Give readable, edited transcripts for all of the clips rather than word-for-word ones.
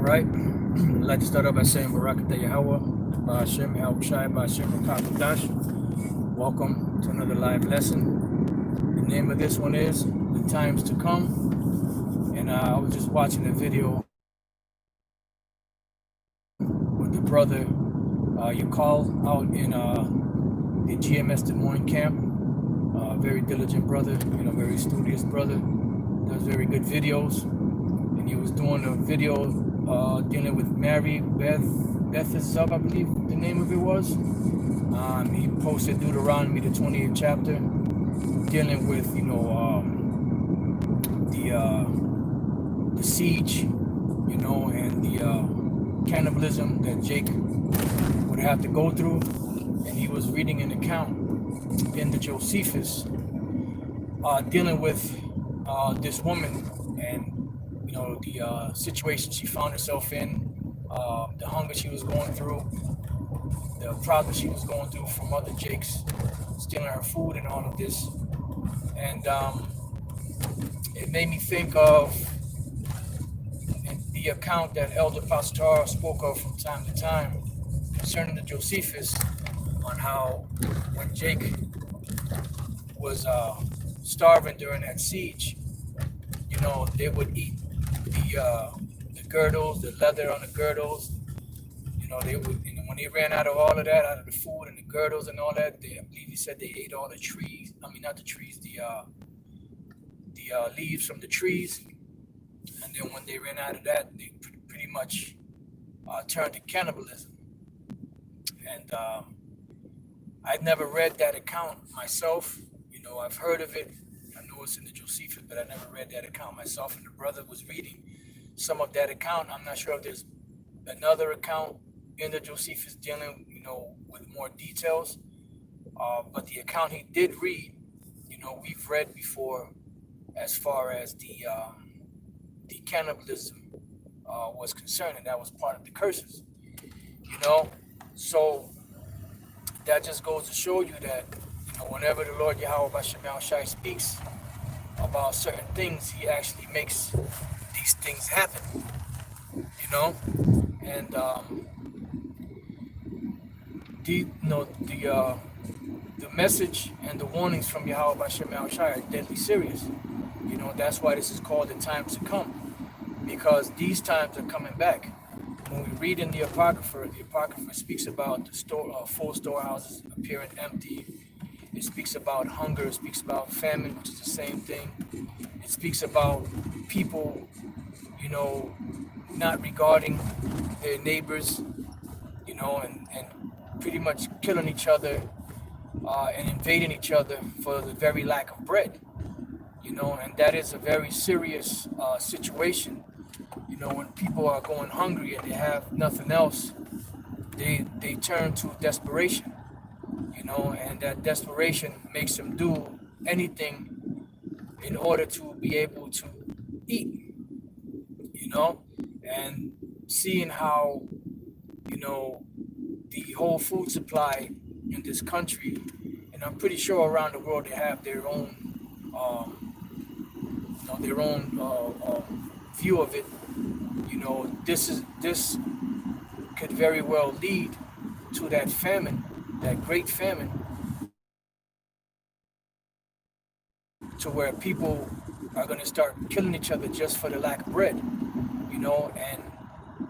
right. I'd like to start off by saying Barakatah Yahweh, Ba'ashem Yahweh Shai, Ba'ashem Rakakadash. Welcome to another live lesson. The name of this one is The Times to Come. And I was just watching a video with the brother Yakal out in the GMS Des Moines camp. Very diligent brother, very studious brother. Does very good videos. And he was doing a video dealing with Mary Beth is up, I believe the name of it was. He posted Deuteronomy, the 20th chapter, dealing with the siege, and the cannibalism that Jake would have to go through. And he was reading an account in the Josephus dealing with this woman and the situation she found herself in, the hunger she was going through, the problems she was going through from other Jakes stealing her food and all of this. And it made me think of the account that Elder Pastor spoke of from time to time concerning the Josephus, on how when Jake was starving during that siege, they would eat the girdles, the leather on the girdles. They would, when they ran out of all of that, out of the food and the girdles and all that, I believe he said they ate all the trees. I mean, not the trees, the leaves from the trees. And then when they ran out of that, they pretty much turned to cannibalism. And I've never read that account myself. I've heard of it. I know it's in the Josephus, but I never read that account myself. And the brother was reading some of that account. I'm not sure if there's another account in the Josephus dealing, with more details. But the account he did read, we've read before, as far as the cannibalism was concerned, and that was part of the curses. So that just goes to show you that whenever the Lord Yahweh B'Shem Yahweh Shai speaks about certain things, he actually makes these things happen. And the message and the warnings from Yahweh B'Shem Yahweh Shai are deadly serious. That's why this is called the times to come, because these times are coming back. When we read in the Apocrypha speaks about the full storehouses appearing empty. It speaks about hunger. It speaks about famine, which is the same thing. It speaks about people, not regarding their neighbors, and pretty much killing each other and invading each other for the very lack of bread. And that is a very serious situation. When people are going hungry and they have nothing else, they turn to desperation, and that desperation makes them do anything in order to be able to eat, and seeing how, the whole food supply in this country, and I'm pretty sure around the world they have their own, view of it. This could very well lead to that famine, that great famine, to where people are going to start killing each other just for the lack of bread, and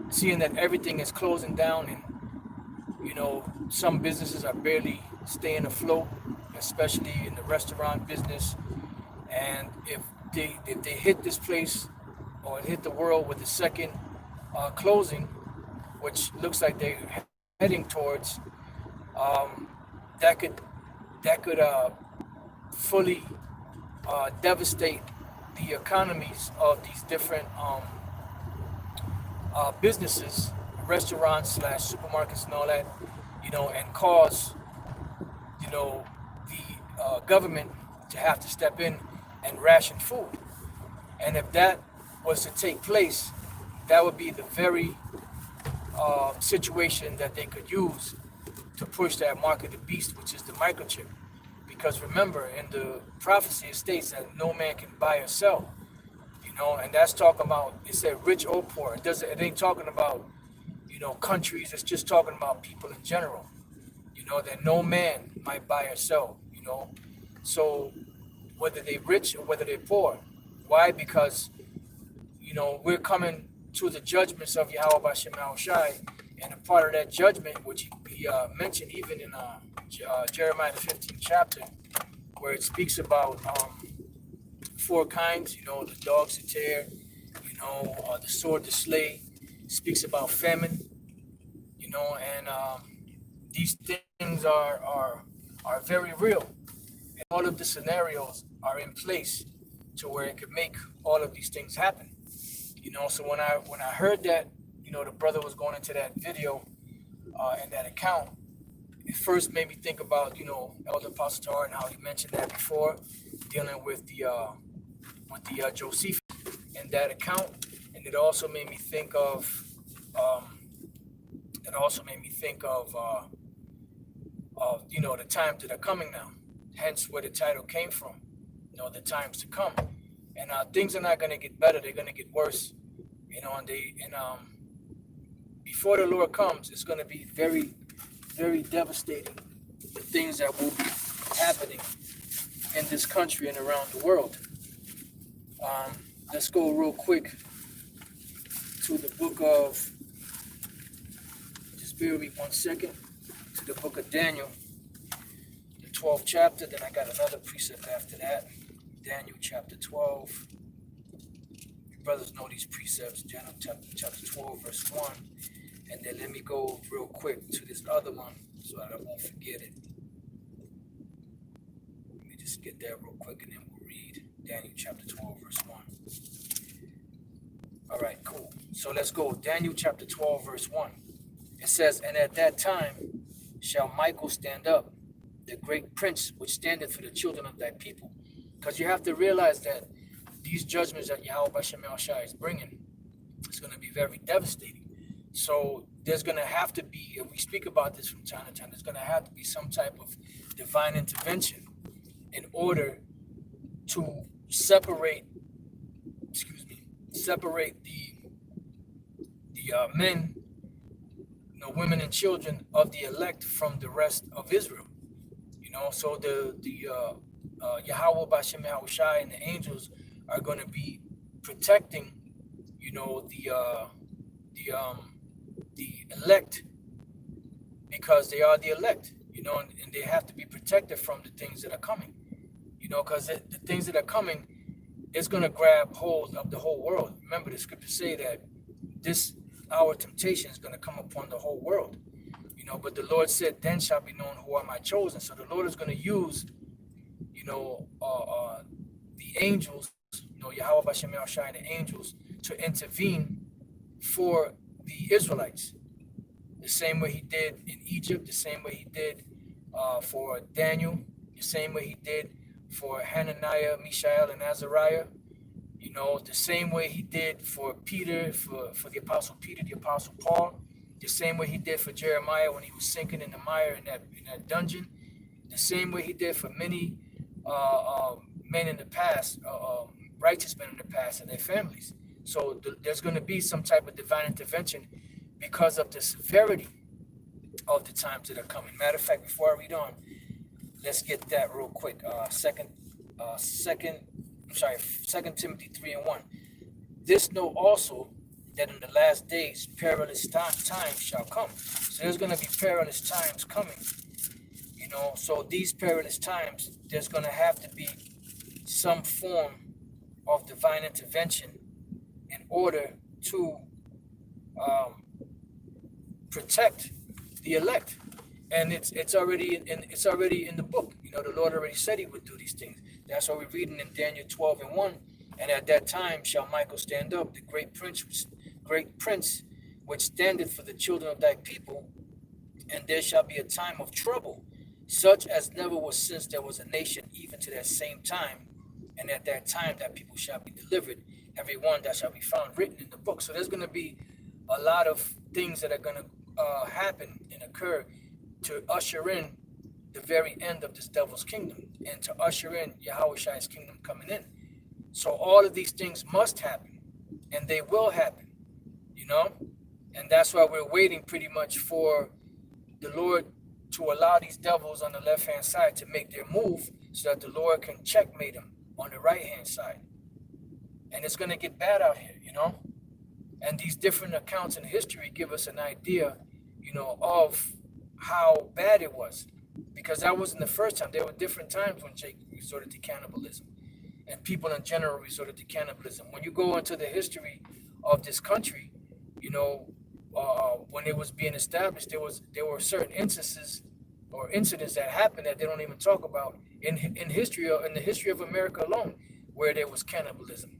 seeing that everything is closing down, and some businesses are barely staying afloat, especially in the restaurant business. And if they hit this place or hit the world with the second closing, which looks like they're heading towards, that could fully devastate the economies of these different businesses, restaurants / supermarkets and all that, and cause the government to have to step in and ration food. And if that was to take place, that would be the very situation that they could use to push that mark of the beast, which is the microchip. Because remember, in the prophecy it states that no man can buy or sell. And that's talking about, it said rich or poor. It ain't talking about, countries. It's just talking about people in general, that no man might buy or sell, So whether they're rich or whether they're poor. Why? Because, we're coming to the judgments of Yahweh Bashem Shai, and a part of that judgment, which he mentioned even in Jeremiah the 15th chapter, where it speaks about four kinds, the dogs to tear, the sword to slay, speaks about famine, and these things are very real. And all of the scenarios are in place to where it could make all of these things happen. So when I heard that, the brother was going into that video and that account, it first made me think about, Elder Apostle Tar and how he mentioned that before, dealing with the Josephus in that account, and it also made me think of the times that are coming now. Hence where the title came from, the times to come, and things are not going to get better; they're going to get worse, and before the Lord comes, it's going to be very, very devastating. The things that will be happening in this country and around the world. Let's go real quick to the book of, just bear with me 1 second, to the book of Daniel, the 12th chapter. Then I got another precept after that, Daniel chapter 12. You brothers know these precepts, Daniel chapter 12, verse 1. And then let me go real quick to this other one so that I won't forget it. Let me just get there real quick and then we'll read Daniel chapter 12, verse 1. All right, cool. So let's go. Daniel chapter 12, verse 1. It says, "And at that time shall Michael stand up, the great prince which standeth for the children of thy people." Because you have to realize that these judgments that Yahweh Bashem Shai is bringing, it's going to be very devastating. So there's going to have to be, and we speak about this from time to time, there's going to have to be some type of divine intervention in order to separate the men, women and children of the elect from the rest of Israel. So the Yahweh Bashem Shai and the angels are going to be protecting, the elect, because they are the elect, and they have to be protected from the things that are coming, because the things that are coming is going to grab hold of the whole world. Remember, the scriptures say that this our temptation is going to come upon the whole world, but the Lord said, "Then shall be known who are my chosen." So the Lord is going to use, the angels, Yahweh Bashem Shai and the angels, to intervene for the Israelites, the same way he did in Egypt, the same way he did for Daniel, the same way he did for Hananiah, Mishael, and Azariah, the same way he did for Peter, for the Apostle Peter, the Apostle Paul, the same way he did for Jeremiah when he was sinking in the mire in that dungeon, the same way he did for many men in the past, righteous men in the past and their families. So there's going to be some type of divine intervention because of the severity of the times that are coming. Matter of fact, before I read on, let's get that real quick. 2 Timothy 3:1. "This know also that in the last days perilous times shall come." So there's going to be perilous times coming. So these perilous times, there's going to have to be some form of divine intervention in order to protect the elect, and it's already in the book. The Lord already said He would do these things. That's what we're reading in Daniel 12:1. "And at that time shall Michael stand up, the great prince which standeth for the children of thy people, and there shall be a time of trouble, such as never was since there was a nation, even to that same time. And at that time that people shall be delivered, every one that shall be found written in the book." So there's going to be a lot of things that are going to happen and occur to usher in the very end of this devil's kingdom and to usher in Yahweh Shai's kingdom coming in. So all of these things must happen, and they will happen, you know? And that's why we're waiting pretty much for the Lord to allow these devils on the left-hand side to make their move so that the Lord can checkmate them on the right-hand side. And it's going to get bad out here, you know? And these different accounts in history give us an idea, you know, of how bad it was. Because that wasn't the first time. There were different times when Jake resorted to cannibalism. And people in general resorted to cannibalism. When you go into the history of this country, you know, when it was being established, there were certain instances or incidents that happened that they don't even talk about in history, or in the history of America alone, where there was cannibalism.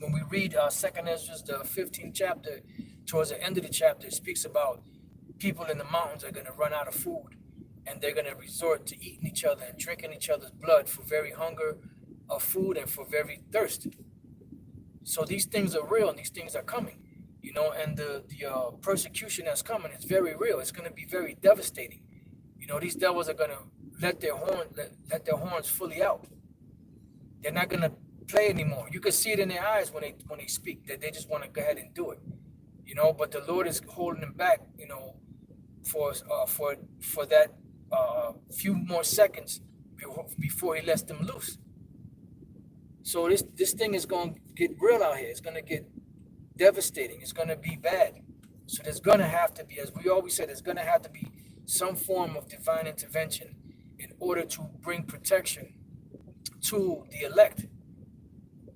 When we read Second Ezra, the 15th chapter, towards the end of the chapter, it speaks about people in the mountains are going to run out of food, and they're going to resort to eating each other and drinking each other's blood for very hunger of food and for very thirst. So these things are real, and these things are coming, you know, and the persecution that's coming is very real. It's going to be very devastating. You know, these devils are going to let their horns fully out. They're not going to play anymore. You can see it in their eyes when they speak, that they just want to go ahead and do it, you know. But the Lord is holding them back, you know, for that few more seconds before He lets them loose. So this thing is going to get real out here. It's going to get devastating. It's going to be bad. So there's going to have to be, as we always said, there's going to have to be some form of divine intervention in order to bring protection to the elect.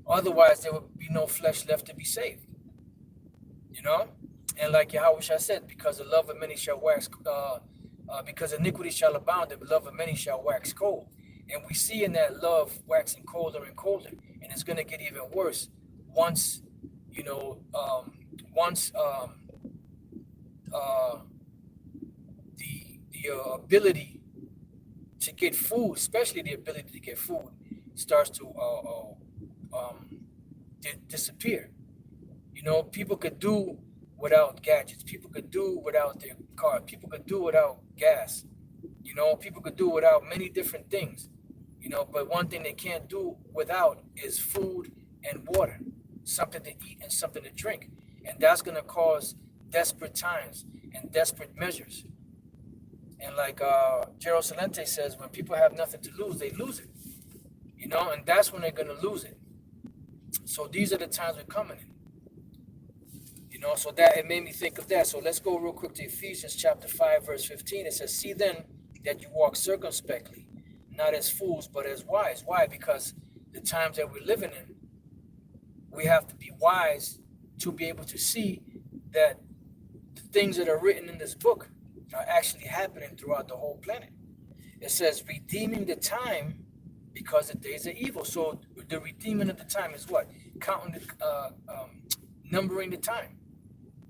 Otherwise, there would be no flesh left to be saved. You know? And like Yahushua said, because the love of many shall wax, because iniquity shall abound, the love of many shall wax cold. And we see in that love waxing colder and colder. And it's going to get even worse once, you know, the ability to get food, especially the ability to get food, starts to disappear. You know, people could do without gadgets. People could do without their car. People could do without gas. You know, people could do without many different things. You know, but one thing they can't do without is food and water, something to eat and something to drink. And that's going to cause desperate times and desperate measures. And like Gerald Celente says, when people have nothing to lose, they lose it. You know, and that's when they're going to lose it. So these are the times we're coming in. You know, so that it made me think of that. So let's go real quick to Ephesians chapter 5, verse 15. It says, see then that you walk circumspectly, not as fools, but as wise. Why? Because the times that we're living in, we have to be wise to be able to see that the things that are written in this book are actually happening throughout the whole planet. It says, redeeming the time because the days are evil. So the redeeming of the time is what? Counting the, numbering the time,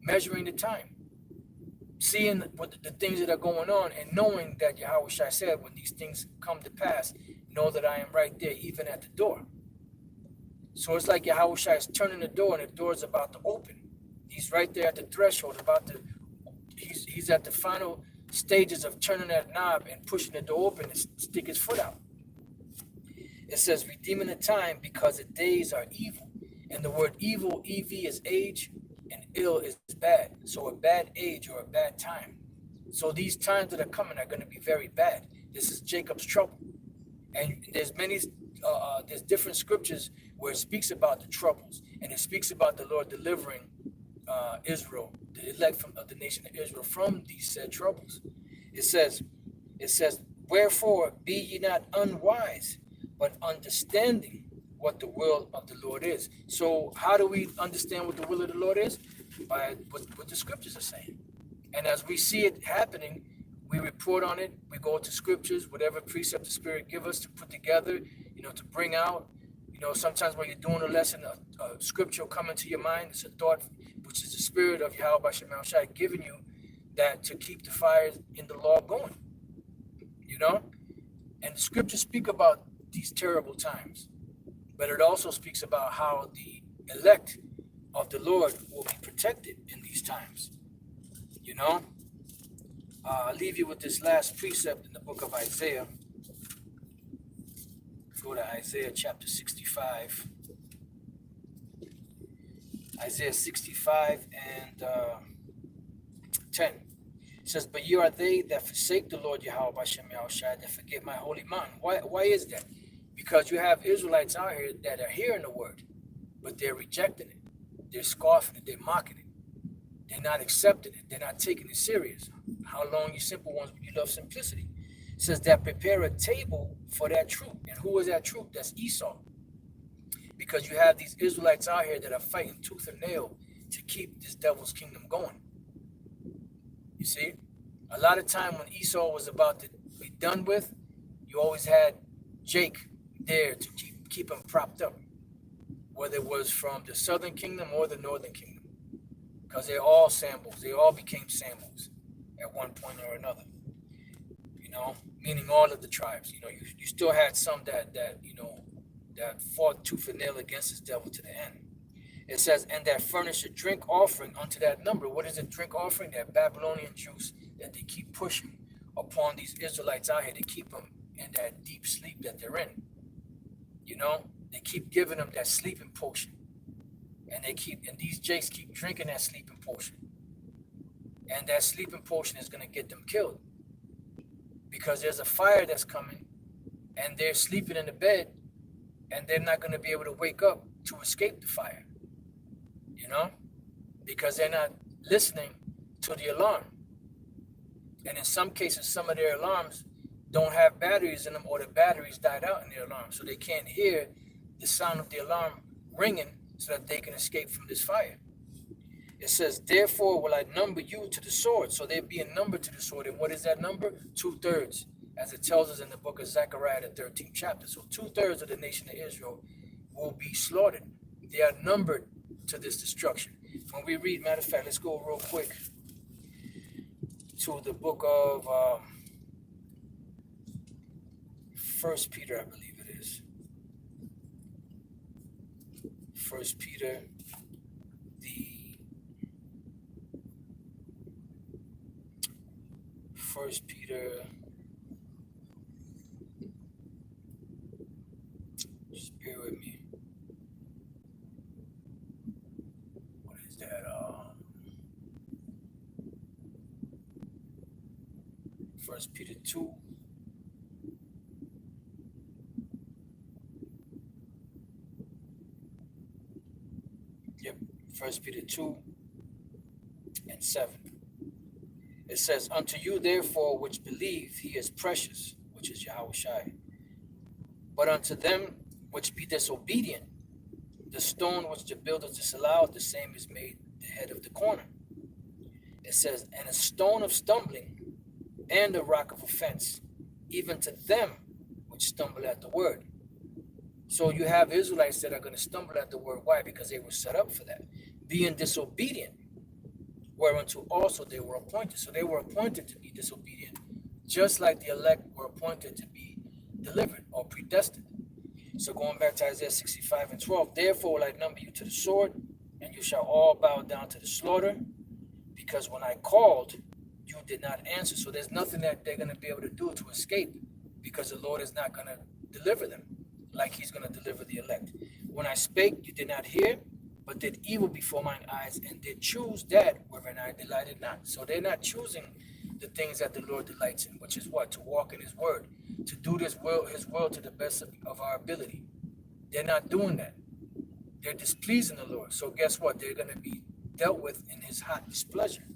measuring the time, seeing what the things that are going on, and knowing that Yahushua said, when these things come to pass, know that I am right there, even at the door. So it's like Yahushua is turning the door, and the door is about to open. He's right there at the threshold, he's at the final stages of turning that knob and pushing the door open and stick his foot out. It says, redeeming the time because the days are evil. And the word evil, EV, is age, and ill is bad. So a bad age or a bad time. So these times that are coming are going to be very bad. This is Jacob's trouble. And there's different scriptures where it speaks about the troubles. And it speaks about the Lord delivering Israel, the elect of the nation of Israel, from these said troubles. It says, wherefore be ye not unwise, but understanding what the will of the Lord is. So how do we understand what the will of the Lord is? By what the scriptures are saying. And as we see it happening, we report on it. We go to scriptures, whatever precept the Spirit give us to put together, you know, to bring out. You know, sometimes when you're doing a lesson, a scripture will come into your mind. It's a thought, which is the Spirit of Yahweh Shemel Shai giving you that to keep the fire in the law going. You know? And the scriptures speak about these terrible times. But it also speaks about how the elect of the Lord will be protected in these times. You know? I'll leave you with this last precept in the book of Isaiah. Go to Isaiah chapter 65. Isaiah 65 and 10. It says, but ye are they that forsake the Lord Yahweh Bashem Yahushai, that forget my holy mountain. Why is that? Because you have Israelites out here that are hearing the word, but they're rejecting it. They're scoffing it. They're mocking it. They're not accepting it. They're not taking it serious. How long, you simple ones, you love simplicity? It says that prepare a table for that troop. And who is that troop? That's Esau. Because you have these Israelites out here that are fighting tooth and nail to keep this devil's kingdom going. You see, a lot of time when Esau was about to be done with, you always had Jake there to keep him propped up, whether it was from the southern kingdom or the northern kingdom, because they're all Sambals. They all became Sambals at one point or another. You know, meaning all of the tribes. You know, you still had some that fought tooth and nail against this devil to the end. It says, and that furnish a drink offering unto that number. What is a drink offering? That Babylonian juice that they keep pushing upon these Israelites out here to keep them in that deep sleep that they're in. You know, they keep giving them that sleeping potion. And these jakes keep drinking that sleeping potion. And that sleeping potion is going to get them killed. Because there's a fire that's coming, and they're sleeping in the bed, and they're not going to be able to wake up to escape the fire. You know, because they're not listening to the alarm. And in some cases, some of their alarms don't have batteries in them, or the batteries died out in their alarm. So they can't hear the sound of the alarm ringing so that they can escape from this fire. It says, therefore will I number you to the sword. So they're being numbered to the sword. And what is that number? 2/3, as it tells us in the book of Zechariah, the 13th chapter. So 2/3 of the nation of Israel will be slaughtered. They are numbered to this destruction. When we read, matter of fact, let's go real quick to the book of 1 Peter, I believe it is. 1 Peter, just bear with me. What is that? 1 Peter 2. Yep, 1 Peter 2 and 7. It says, unto you therefore which believe he is precious, which is Yahushai. But unto them which be disobedient, the stone which the builders disallowed, the same is made the head of the corner. It says, and a stone of stumbling and a rock of offense, even to them which stumble at the word. So you have Israelites that are going to stumble at the word. Why? Because they were set up for that. Being disobedient, whereunto also they were appointed. So they were appointed to be disobedient, just like the elect were appointed to be delivered or predestined. So going back to Isaiah 65 and 12, therefore will I number you to the sword, and you shall all bow down to the slaughter, because when I called, you did not answer. So there's nothing that they're going to be able to do to escape, because the Lord is not going to deliver them like he's going to deliver the elect. When I spake, you did not hear, but did evil before mine eyes, and did choose that wherein I delighted not. So they're not choosing the things that the Lord delights in, which is what? To walk in his word, to do his will to the best of our ability. They're not doing that. They're displeasing the Lord. So guess what? They're going to be dealt with in his hot displeasure.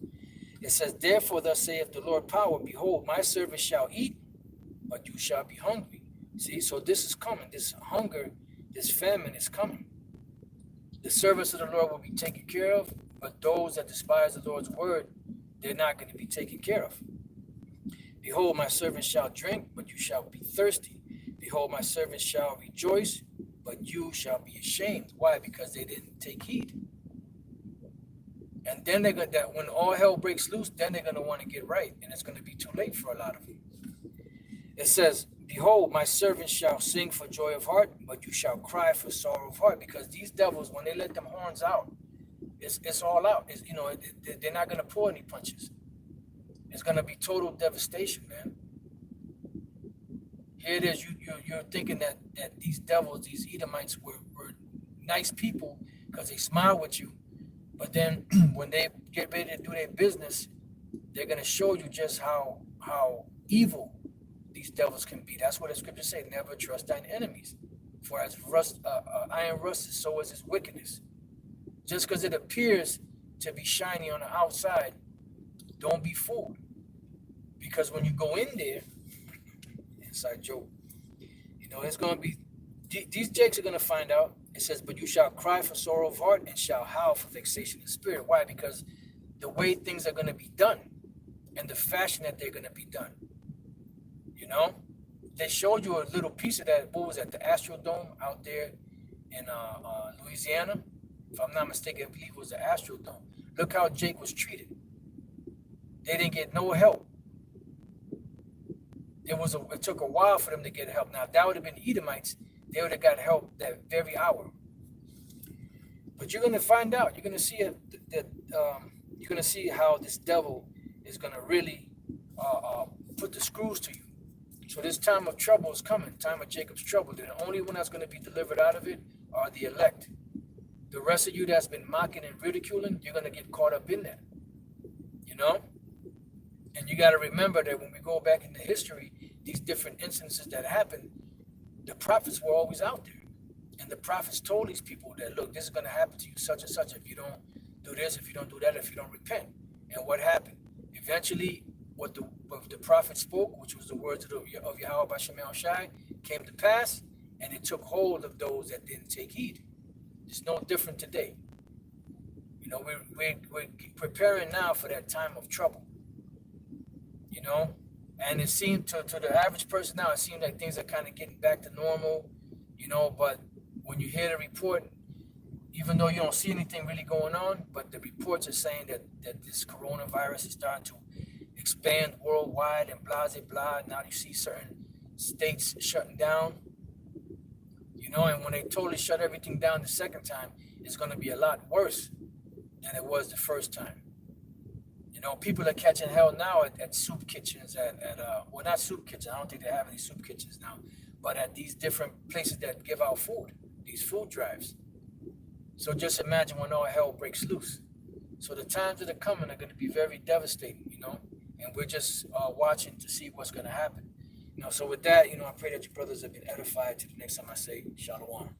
It says, therefore thus saith the Lord power, behold, my servant shall eat, but you shall be hungry. See, so this is coming. This hunger, this famine is coming. The servants of the Lord will be taken care of, but those that despise the Lord's word, they're not going to be taken care of. Behold, my servant shall drink, but you shall be thirsty. Behold, my servant shall rejoice, but you shall be ashamed. Why? Because they didn't take heed. And then they're going to, when all hell breaks loose, then they're going to want to get right, and it's going to be too late for a lot of them. It says, behold, my servant shall sing for joy of heart, but you shall cry for sorrow of heart. Because these devils, when they let them horns out, it's all out. They're not going to pull any punches. It's going to be total devastation, man. Here it is. You're thinking that these devils, these Edomites, were nice people because they smile with you, But then when they get ready to do their business, they're gonna show you just how evil these devils can be. That's what the scriptures say: never trust thine enemies, for as iron rust, so is his wickedness. Just because it appears to be shiny on the outside, don't be fooled. Because when you go in there, inside joke, it's gonna be these jakes are gonna find out. It says, but you shall cry for sorrow of heart and shall howl for vexation of spirit. Why? Because the way things are gonna be done and the fashion that they're gonna be done. They showed you a little piece of that. What was that? The Astrodome out there in Louisiana. If I'm not mistaken, I believe it was the Astrodome. Look how Jake was treated. They didn't get no help. It took a while for them to get help. Now, if that would have been Edomites, they would have got help that very hour. But you're going to find out. You're going to see that you're going to see how this devil is going to really put the screws to you. So this time of trouble is coming, time of Jacob's trouble. And the only one that's going to be delivered out of it are the elect. The rest of you that's been mocking and ridiculing, you're going to get caught up in that. And you got to remember that when we go back into history, these different instances that happened, the prophets were always out there. And the prophets told these people that, look, this is going to happen to you, such and such, if you don't do this, if you don't do that, if you don't repent. And what happened? Eventually, what the prophet spoke, which was the words of Yahweh Bashem El Shai, came to pass, and it took hold of those that didn't take heed. It's no different today. We're preparing now for that time of trouble. And it seemed to the average person now, it seems like things are kind of getting back to normal, but when you hear the report, even though you don't see anything really going on, but the reports are saying that this coronavirus is starting to expand worldwide and blah, blah, blah. Now you see certain states shutting down, and when they totally shut everything down the second time, it's going to be a lot worse than it was the first time. People are catching hell now at soup kitchens, well, not soup kitchens. I don't think they have any soup kitchens now, but at these different places that give out food, these food drives. So just imagine when all hell breaks loose. So the times that are coming are going to be very devastating, and we're just watching to see what's going to happen. So with that, I pray that you brothers have been edified. To the next time I say, Shalom.